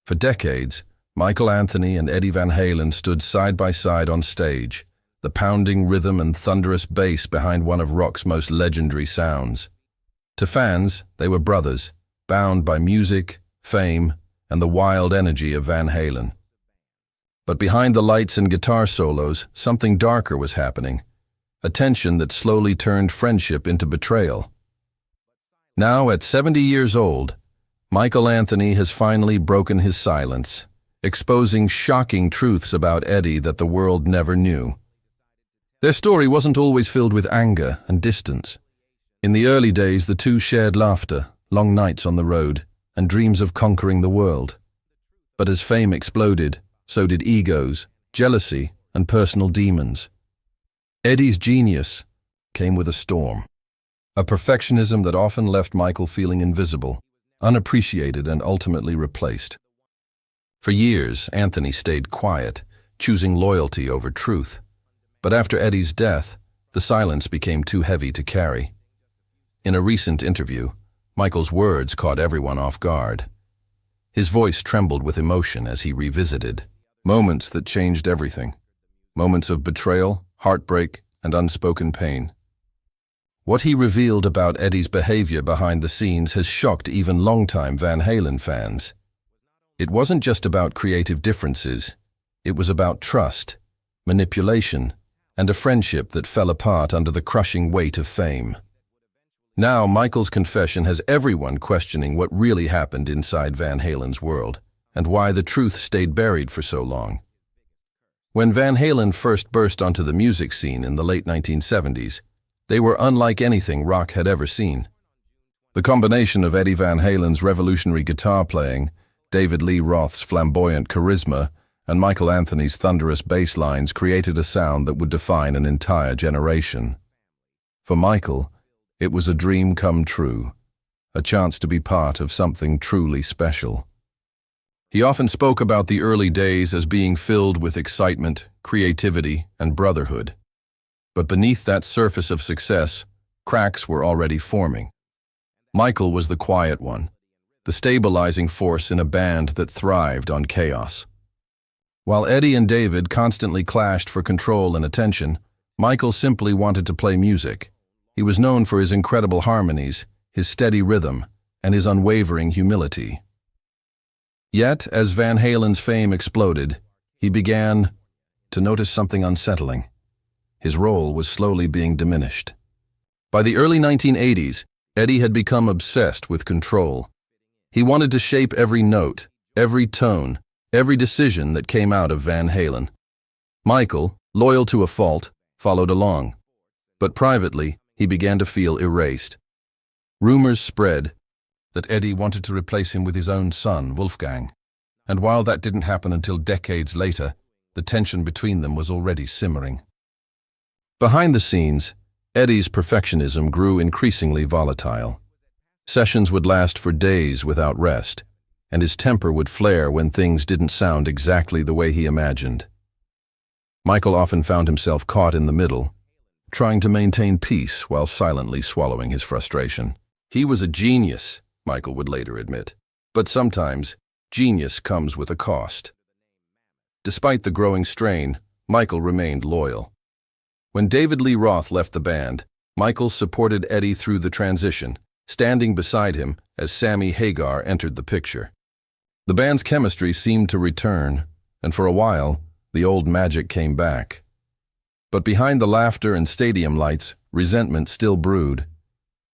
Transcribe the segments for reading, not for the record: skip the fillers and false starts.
For decades, Michael Anthony and Eddie Van Halen stood side by side on stage, the pounding rhythm and thunderous bass behind one of rock's most legendary sounds. To fans, they were brothers, bound by music, fame, and the wild energy of Van Halen. But behind the lights and guitar solos, something darker was happening, a tension that slowly turned friendship into betrayal. Now, at 70 years old, Michael Anthony has finally broken his silence, exposing shocking truths about Eddie that the world never knew. Their story wasn't always filled with anger and distance. In the early days, the two shared laughter, long nights on the road, and dreams of conquering the world. But as fame exploded, so did egos, jealousy, and personal demons. Eddie's genius came with a storm, a perfectionism that often left Michael feeling invisible, unappreciated, and ultimately replaced. For years, Anthony stayed quiet, choosing loyalty over truth. But after Eddie's death, the silence became too heavy to carry. In a recent interview, Michael's words caught everyone off guard. His voice trembled with emotion as he revisited moments that changed everything. Moments of betrayal, heartbreak, and unspoken pain. What he revealed about Eddie's behavior behind the scenes has shocked even longtime Van Halen fans. It wasn't just about creative differences. It was about trust, manipulation, and a friendship that fell apart under the crushing weight of fame. Now, Michael's confession has everyone questioning what really happened inside Van Halen's world, and why the truth stayed buried for so long. When Van Halen first burst onto the music scene in the late 1970s, they were unlike anything rock had ever seen. The combination of Eddie Van Halen's revolutionary guitar playing, David Lee Roth's flamboyant charisma, and Michael Anthony's thunderous bass lines created a sound that would define an entire generation. For Michael, it was a dream come true, a chance to be part of something truly special. He often spoke about the early days as being filled with excitement, creativity, and brotherhood. But beneath that surface of success, cracks were already forming. Michael was the quiet one, the stabilizing force in a band that thrived on chaos. While Eddie and David constantly clashed for control and attention, Michael simply wanted to play music. He was known for his incredible harmonies, his steady rhythm, and his unwavering humility. Yet, as Van Halen's fame exploded, he began to notice something unsettling. His role was slowly being diminished. By the early 1980s, Eddie had become obsessed with control. He wanted to shape every note, every tone, every decision that came out of Van Halen. Michael, loyal to a fault, followed along. But privately, he began to feel erased. Rumors spread that Eddie wanted to replace him with his own son, Wolfgang. And while that didn't happen until decades later, the tension between them was already simmering. Behind the scenes, Eddie's perfectionism grew increasingly volatile. Sessions would last for days without rest, and his temper would flare when things didn't sound exactly the way he imagined. Michael often found himself caught in the middle, trying to maintain peace while silently swallowing his frustration. He was a genius, Michael would later admit, but sometimes genius comes with a cost. Despite the growing strain, Michael remained loyal. When David Lee Roth left the band, Michael supported Eddie through the transition, standing beside him as Sammy Hagar entered the picture. The band's chemistry seemed to return, and for a while, the old magic came back. But behind the laughter and stadium lights, resentment still brewed.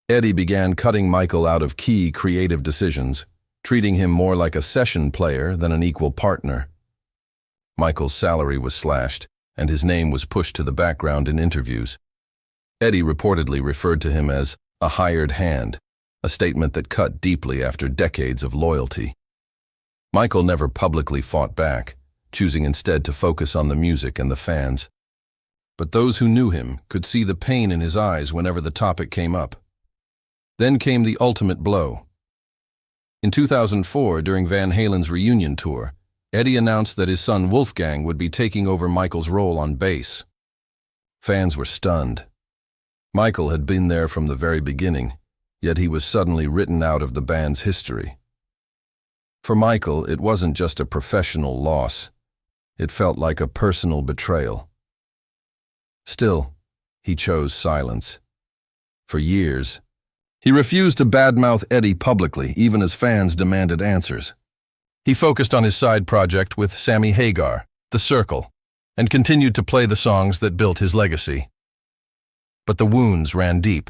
Eddie began cutting Michael out of key creative decisions, treating him more like a session player than an equal partner. Michael's salary was slashed, and his name was pushed to the background in interviews. Eddie reportedly referred to him as a hired hand, a statement that cut deeply after decades of loyalty. Michael never publicly fought back, choosing instead to focus on the music and the fans. But those who knew him could see the pain in his eyes whenever the topic came up. Then came the ultimate blow. In 2004, during Van Halen's reunion tour, Eddie announced that his son Wolfgang would be taking over Michael's role on bass. Fans were stunned. Michael had been there from the very beginning, yet he was suddenly written out of the band's history. For Michael, it wasn't just a professional loss. It felt like a personal betrayal. Still, he chose silence. For years, he refused to badmouth Eddie publicly, even as fans demanded answers. He focused on his side project with Sammy Hagar, The Circle, and continued to play the songs that built his legacy. But the wounds ran deep.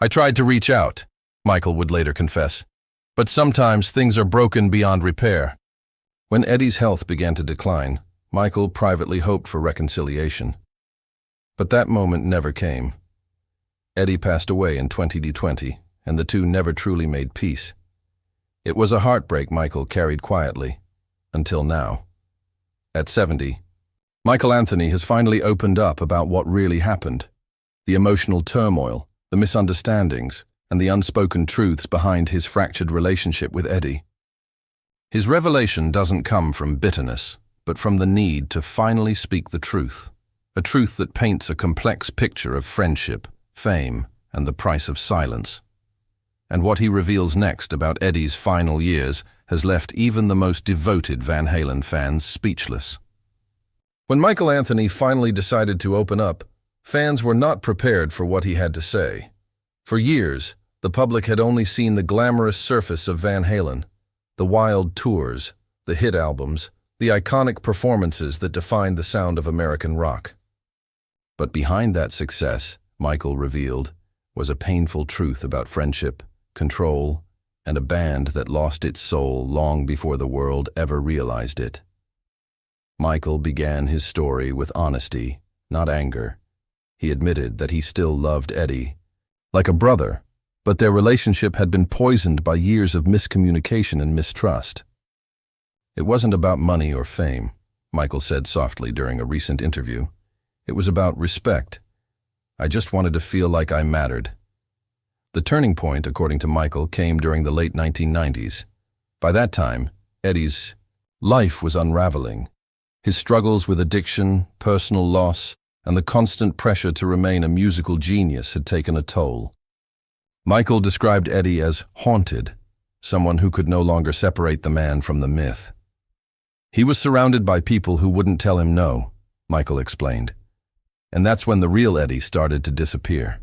"I tried to reach out," Michael would later confess, "but sometimes things are broken beyond repair." When Eddie's health began to decline, Michael privately hoped for reconciliation. But that moment never came. Eddie passed away in 2020, and the two never truly made peace. It was a heartbreak Michael carried quietly, until now. At 70, Michael Anthony has finally opened up about what really happened, the emotional turmoil, the misunderstandings, and the unspoken truths behind his fractured relationship with Eddie. His revelation doesn't come from bitterness, but from the need to finally speak the truth, a truth that paints a complex picture of friendship, fame, and the price of silence. And what he reveals next about Eddie's final years has left even the most devoted Van Halen fans speechless. When Michael Anthony finally decided to open up, fans were not prepared for what he had to say. For years, the public had only seen the glamorous surface of Van Halen, the wild tours, the hit albums, the iconic performances that defined the sound of American rock. But behind that success, Michael revealed, was a painful truth about friendship, control, and a band that lost its soul long before the world ever realized it. Michael began his story with honesty, not anger. He admitted that he still loved Eddie, like a brother, but their relationship had been poisoned by years of miscommunication and mistrust. "It wasn't about money or fame," Michael said softly during a recent interview. "It was about respect. I just wanted to feel like I mattered." The turning point, according to Michael, came during the late 1990s. By that time, Eddie's life was unraveling. His struggles with addiction, personal loss, and the constant pressure to remain a musical genius had taken a toll. Michael described Eddie as haunted, someone who could no longer separate the man from the myth. "He was surrounded by people who wouldn't tell him no," Michael explained. And that's when the real Eddie started to disappear.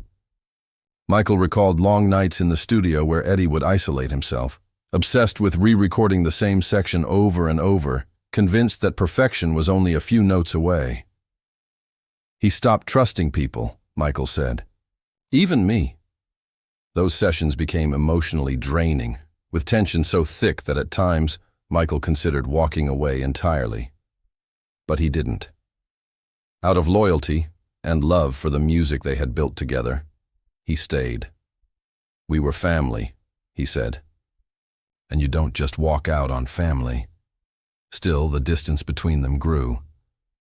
Michael recalled long nights in the studio where Eddie would isolate himself, obsessed with re-recording the same section over and over, convinced that perfection was only a few notes away. "He stopped trusting people," Michael said. "Even me." Those sessions became emotionally draining, with tension so thick that at times Michael considered walking away entirely. But he didn't. Out of loyalty and love for the music they had built together, he stayed. "We were family," he said. And you don't just walk out on family. Still, the distance between them grew.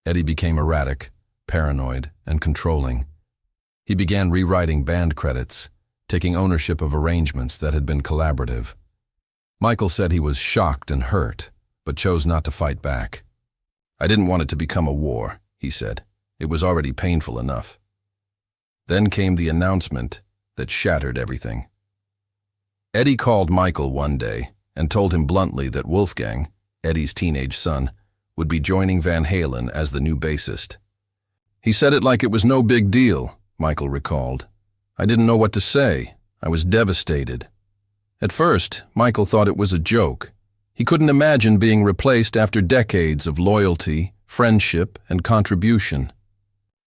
Eddie became erratic, paranoid, and controlling. He began rewriting band credits, taking ownership of arrangements that had been collaborative. Michael said he was shocked and hurt, but chose not to fight back. "I didn't want it to become a war," he said. "It was already painful enough." Then came the announcement that shattered everything. Eddie called Michael one day and told him bluntly that Wolfgang, Eddie's teenage son, would be joining Van Halen as the new bassist. "He said it like it was no big deal," Michael recalled. "I didn't know what to say. I was devastated." At first, Michael thought it was a joke. He couldn't imagine being replaced after decades of loyalty, friendship, and contribution.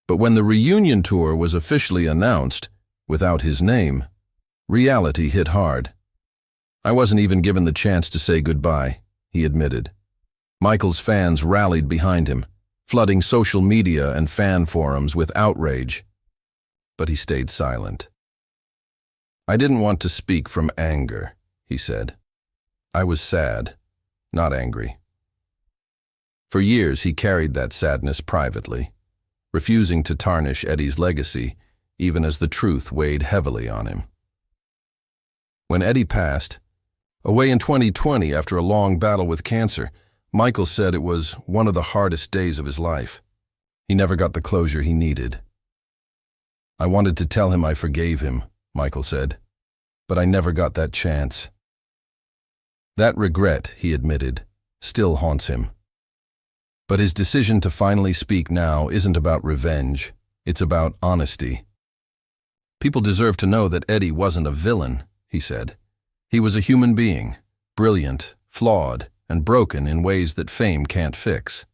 But when the reunion tour was officially announced, without his name, reality hit hard. "I wasn't even given the chance to say goodbye," he admitted. Michael's fans rallied behind him, flooding social media and fan forums with outrage. But he stayed silent. "I didn't want to speak from anger," he said. "I was sad, not angry." For years he carried that sadness privately, refusing to tarnish Eddie's legacy, even as the truth weighed heavily on him. When Eddie passed, away in 2020 after a long battle with cancer, Michael said it was one of the hardest days of his life. He never got the closure he needed. "I wanted to tell him I forgave him," Michael said, "but I never got that chance." That regret, he admitted, still haunts him. But his decision to finally speak now isn't about revenge, it's about honesty. People deserve to know that Eddie wasn't a villain, he said. He was a human being, brilliant, flawed, and broken in ways that fame can't fix.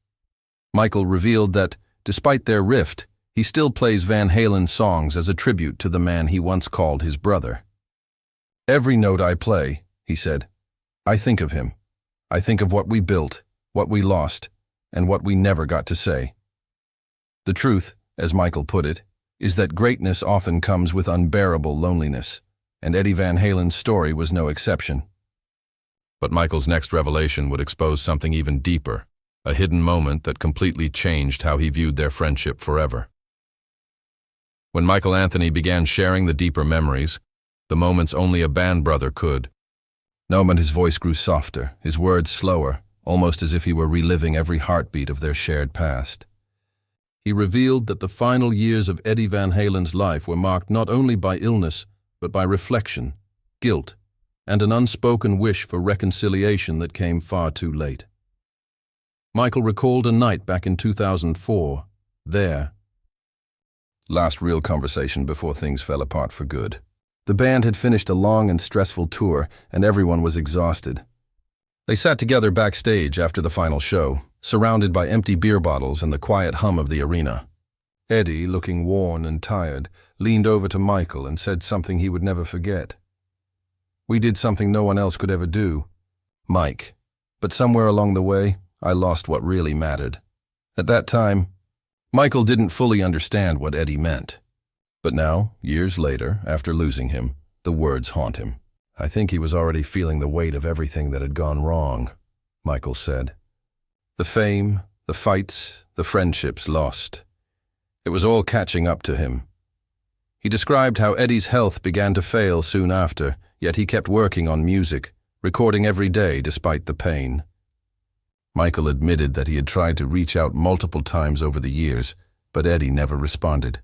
Michael revealed that, despite their rift, he still plays Van Halen's songs as a tribute to the man he once called his brother. "Every note I play," he said, "I think of him. I think of what we built, what we lost, and what we never got to say." The truth, as Michael put it, is that greatness often comes with unbearable loneliness, and Eddie Van Halen's story was no exception. But Michael's next revelation would expose something even deeper, a hidden moment that completely changed how he viewed their friendship forever. When Michael Anthony began sharing the deeper memories, the moments only a band brother could. Noman, his voice grew softer, his words slower, almost as if he were reliving every heartbeat of their shared past. He revealed that the final years of Eddie Van Halen's life were marked not only by illness, but by reflection, guilt, and an unspoken wish for reconciliation that came far too late. Michael recalled a night back in 2004, there. Last real conversation before things fell apart for good. The band had finished a long and stressful tour, and everyone was exhausted. They sat together backstage after the final show, surrounded by empty beer bottles and the quiet hum of the arena. Eddie, looking worn and tired, leaned over to Michael and said something he would never forget. "We did something no one else could ever do, Mike, but somewhere along the way, I lost what really mattered." At that time, Michael didn't fully understand what Eddie meant. But now, years later, after losing him, the words haunt him. "I think he was already feeling the weight of everything that had gone wrong," Michael said. "The fame, the fights, the friendships lost. It was all catching up to him." He described how Eddie's health began to fail soon after, yet he kept working on music, recording every day despite the pain. Michael admitted that he had tried to reach out multiple times over the years, but Eddie never responded.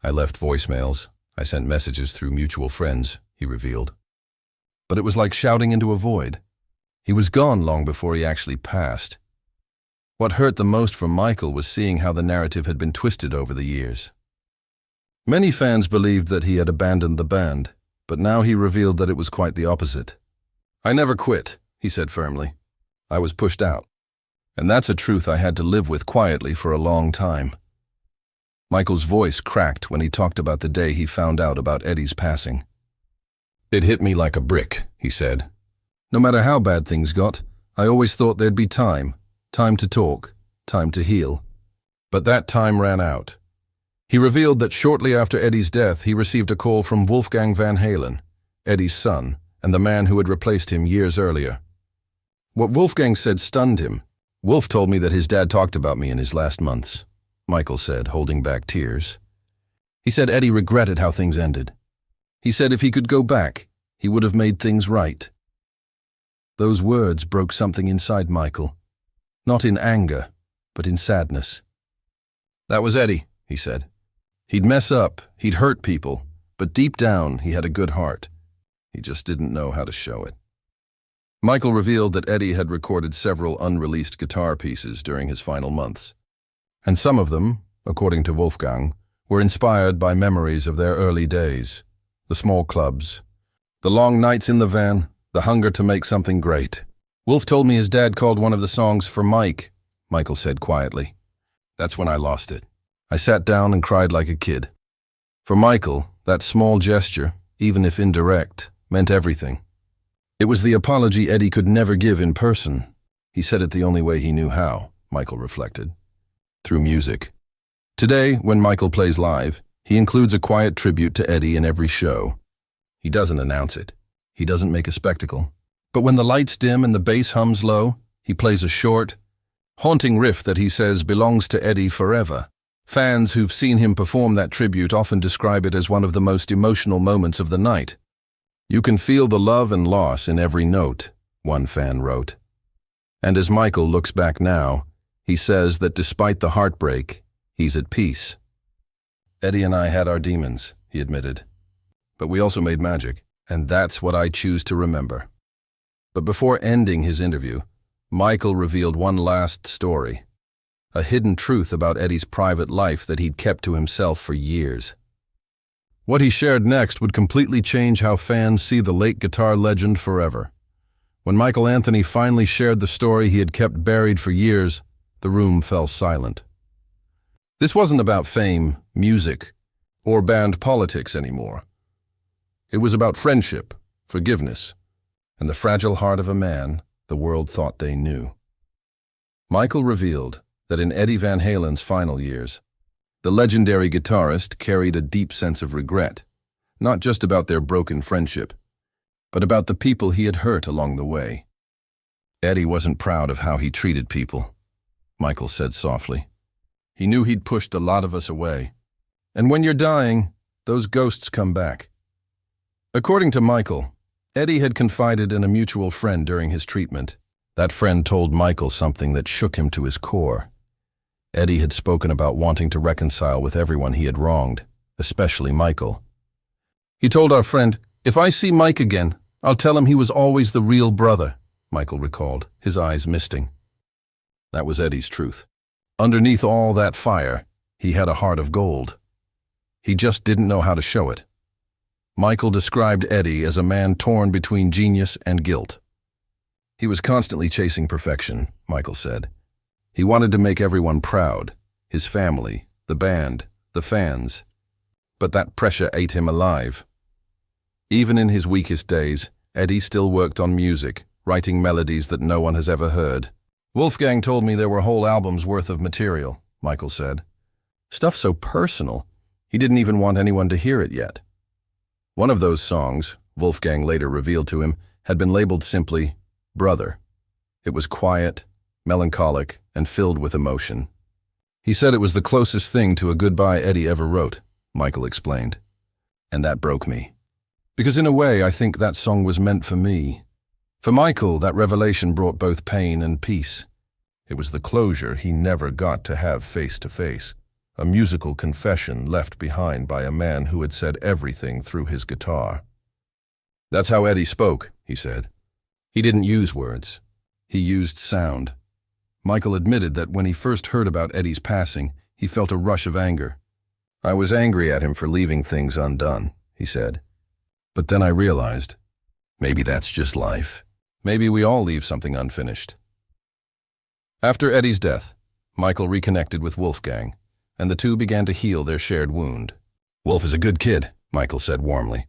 "I left voicemails. I sent messages through mutual friends," he revealed. But it was like shouting into a void. He was gone long before he actually passed. What hurt the most for Michael was seeing how the narrative had been twisted over the years. Many fans believed that he had abandoned the band, but now he revealed that it was quite the opposite. "I never quit," he said firmly. "I was pushed out. And that's a truth I had to live with quietly for a long time." Michael's voice cracked when he talked about the day he found out about Eddie's passing. "It hit me like a brick," he said. "No matter how bad things got, I always thought there'd be time to talk, time to heal. But that time ran out." He revealed that shortly after Eddie's death, he received a call from Wolfgang Van Halen, Eddie's son, and the man who had replaced him years earlier. What Wolfgang said stunned him. "Wolf told me that his dad talked about me in his last months," Michael said, holding back tears. He said Eddie regretted how things ended. He said if he could go back, he would have made things right. Those words broke something inside Michael, not in anger, but in sadness. "That was Eddie," he said. "He'd mess up, he'd hurt people, but deep down he had a good heart. He just didn't know how to show it." Michael revealed that Eddie had recorded several unreleased guitar pieces during his final months, and some of them, according to Wolfgang, were inspired by memories of their early days, the small clubs, the long nights in the van, the hunger to make something great. "Wolf told me his dad called one of the songs for Mike," Michael said quietly. "That's when I lost it. I sat down and cried like a kid." For Michael, that small gesture, even if indirect, meant everything. It was the apology Eddie could never give in person. He said it the only way he knew how, Michael reflected. Through music. Today, when Michael plays live, he includes a quiet tribute to Eddie in every show. He doesn't announce it. He doesn't make a spectacle. But when the lights dim and the bass hums low, he plays a short, haunting riff that he says belongs to Eddie forever. Fans who've seen him perform that tribute often describe it as one of the most emotional moments of the night. "You can feel the love and loss in every note," one fan wrote. And as Michael looks back now, he says that despite the heartbreak, he's at peace. "Eddie and I had our demons," he admitted. "But we also made magic, and that's what I choose to remember." But before ending his interview, Michael revealed one last story, a hidden truth about Eddie's private life that he'd kept to himself for years. What he shared next would completely change how fans see the late guitar legend forever. When Michael Anthony finally shared the story he had kept buried for years, the room fell silent. This wasn't about fame, music, or band politics anymore. It was about friendship, forgiveness, and the fragile heart of a man the world thought they knew. Michael revealed that in Eddie Van Halen's final years, the legendary guitarist carried a deep sense of regret, not just about their broken friendship, but about the people he had hurt along the way. Eddie wasn't proud of how he treated people, Michael said softly. He knew he'd pushed a lot of us away. And when you're dying, those ghosts come back. According to Michael, Eddie had confided in a mutual friend during his treatment. That friend told Michael something that shook him to his core. Eddie had spoken about wanting to reconcile with everyone he had wronged, especially Michael. He told our friend, "If I see Mike again, I'll tell him he was always the real brother," Michael recalled, his eyes misting. That was Eddie's truth. Underneath all that fire, he had a heart of gold. He just didn't know how to show it. Michael described Eddie as a man torn between genius and guilt. He was constantly chasing perfection, Michael said. He wanted to make everyone proud, his family, the band, the fans. But that pressure ate him alive. Even in his weakest days, Eddie still worked on music, writing melodies that no one has ever heard. "Wolfgang told me there were whole albums worth of material," Michael said. "Stuff so personal, he didn't even want anyone to hear it yet." One of those songs, Wolfgang later revealed to him, had been labeled simply Brother. It was quiet, melancholic, and filled with emotion. He said it was the closest thing to a goodbye Eddie ever wrote, Michael explained. And that broke me. Because in a way, I think that song was meant for me. For Michael, that revelation brought both pain and peace. It was the closure he never got to have face to face, a musical confession left behind by a man who had said everything through his guitar. "That's how Eddie spoke," he said. "He didn't use words. He used sound." Michael admitted that when he first heard about Eddie's passing, he felt a rush of anger. "I was angry at him for leaving things undone," he said. "But then I realized, maybe that's just life. Maybe we all leave something unfinished." After Eddie's death, Michael reconnected with Wolfgang, and the two began to heal their shared wound. "Wolf is a good kid," Michael said warmly.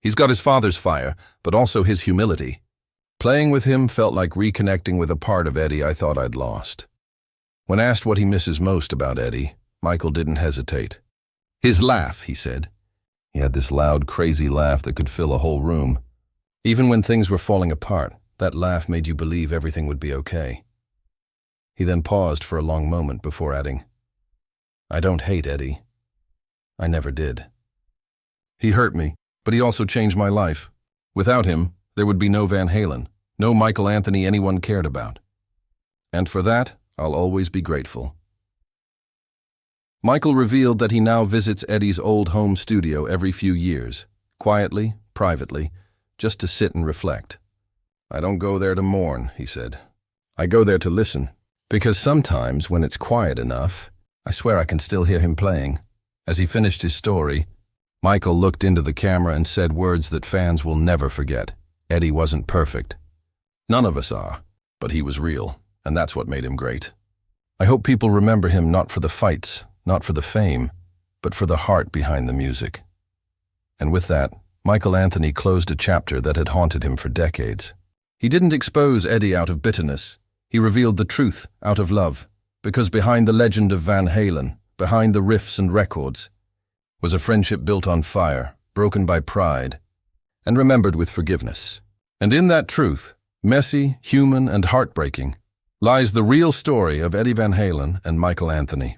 "He's got his father's fire, but also his humility. Playing with him felt like reconnecting with a part of Eddie I thought I'd lost." When asked what he misses most about Eddie, Michael didn't hesitate. "His laugh," he said. He had this loud, crazy laugh that could fill a whole room. Even when things were falling apart, that laugh made you believe everything would be okay. He then paused for a long moment before adding, "I don't hate Eddie. I never did. He hurt me, but he also changed my life. Without him, there would be no Van Halen, no Michael Anthony anyone cared about. And for that, I'll always be grateful." Michael revealed that he now visits Eddie's old home studio every few years, quietly, privately, just to sit and reflect. "I don't go there to mourn," he said. "I go there to listen, because sometimes when it's quiet enough, I swear I can still hear him playing." As he finished his story, Michael looked into the camera and said words that fans will never forget. Eddie wasn't perfect. None of us are, but he was real, and that's what made him great. I hope people remember him not for the fights, not for the fame, but for the heart behind the music. And with that, Michael Anthony closed a chapter that had haunted him for decades. He didn't expose Eddie out of bitterness. He revealed the truth out of love, because behind the legend of Van Halen, behind the riffs and records, was a friendship built on fire, broken by pride, and remembered with forgiveness. And in that truth, messy, human, and heartbreaking, lies the real story of Eddie Van Halen and Michael Anthony.